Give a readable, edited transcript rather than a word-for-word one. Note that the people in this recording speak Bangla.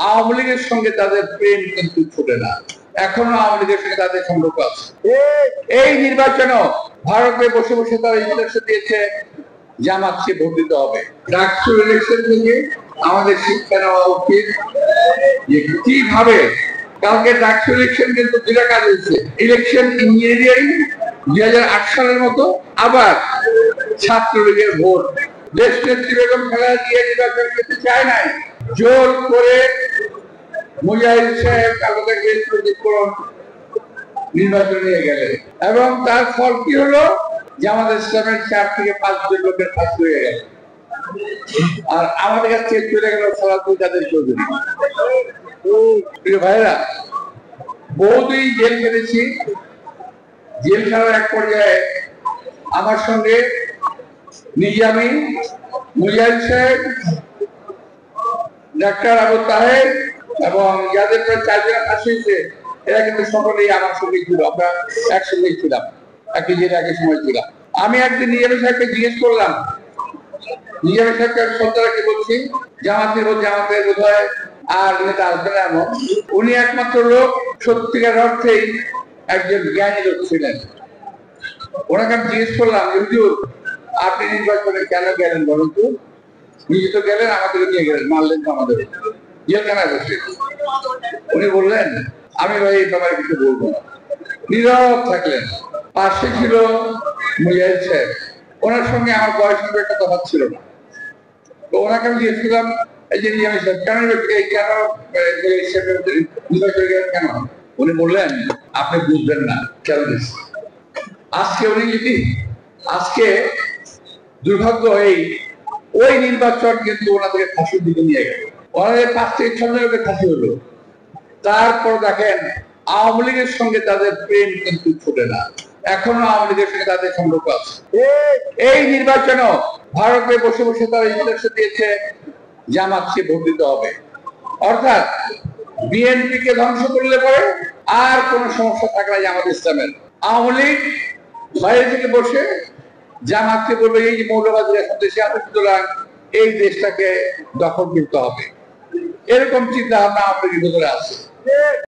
আওয়ামী লীগের সঙ্গে তাদের প্রেম কিন্তু ছুটে না, এখনো আওয়ামী লীগের সঙ্গে তাদের সম্পর্ক আছে। এই নির্বাচনও ভারতে বসে বসে তারা ইলেকশন দিয়েছে জামাতকে ভোট দিতে হবে। ডাকসু ইলেকশন থেকে আমাদের শিক্ষা নেওয়া উচিত যে কিভাবে কালকে ডাকসু ইলেকশন কিন্তু দুটা কাজ হয়েছে, ইলেকশন ইঞ্জিনিয়ারিং 2008 সালের মতো, আবার ছাত্রলীগের ভোট। দেশ নেত্রী বেগম খালেদা জিয়া নির্বাচন করতে চায় নাই, জোর করে মুজাহিদ সাহেব কালোটাকে নির্বাচন নিয়ে গেলেন এবং তার ফল কি হলো? জামাত ইসলামের 4 থেকে 5 জন লোকের ফাঁসি হয়ে গেল, আর আমাদের কাছ থেকে চলে গেল সালাতুল কাদের চৌধুরী। প্রিয় ভাইরা, বহুদিন জেল খেটেছি। জেল খেলার এক পর্যায়ে আমার সঙ্গে নিজামী, মুজাহিদ সাহেব, ডাক্তার আবু তাহের এবং যাদের প্রায় 4 জন ফাঁসি হয়েছে, এরা কিন্তু সকলেই আমার সঙ্গে ছিল। আমরা একসঙ্গে ছিলাম, একই জেলে একই সময় ছিলাম। আমি একদিন নিজামী সাহেবকে জিজ্ঞেস করলাম, নিজামী সাহেবকে শ্রদ্ধাকে বলছি, জামাতের বোধ হয় আর নেতা আসবে না এমন। উনি একমাত্র লোক সত্যিকার অর্থেই একজন জ্ঞানী লোক ছিলেন। ওনাকে আমি জিজ্ঞেস করলাম, হুজুর আপনি নির্বাচনে কেন গেলেন বলুন তো? নিজে তো গেলেন, আমাদেরকে নিয়ে গেলেন, মারলেন তো আমাদের জেলখানায় বসে। উনি বললেন, আমি ভাই এই ব্যাপারে কিছু বলবো না। নীরব থাকলেন। পাশে ছিল মুজাহিদ সাহেব, ওনার সঙ্গে আমার বয়সের একটা তফাৎ ছিল না। তো ওনাকে আমি জিজ্ঞেস করলাম, এই যে নিজামী সাহেব কেন নির্বাচনে গেলেন কেন? উনি বললেন, আপনি বুঝবেন না কেন দিচ্ছি। আজকে উনি যদি আজকে দুর্ভাগ্য ওই নির্বাচন কিন্তু ওনাদেরকে ফাঁসির দিকে নিয়ে গেল। ওনাদের 5 থেকে 6 জনকে ফাঁসি হলো। তারপর দেখেন আওয়ামী লীগের সঙ্গে তাদের প্রেম কিন্তু ছুটে না, এখনো আওয়ামী লীগের সঙ্গে তাদের সম্পর্ক আছে। এই নির্বাচনও ভারতে বসে বসে তারা ইলেকশন দিয়েছে জামাতকে ভোট দিতে হবে। অর্থাৎ বিএনপিকে ধ্বংস করলে পরে আর কোন সমস্যা থাকে না জামাত ইসলামের। আওয়ামী লীগ বাইরে থেকে বসে জামাতকে বলবে, এই যে মৌলবাদীরা দেশে আছে, সুতরাং এই দেশটাকে দখল করতে হবে। এরকম চিন্তা ভাবনা আওয়ামী লীগের ভিতরে আছে।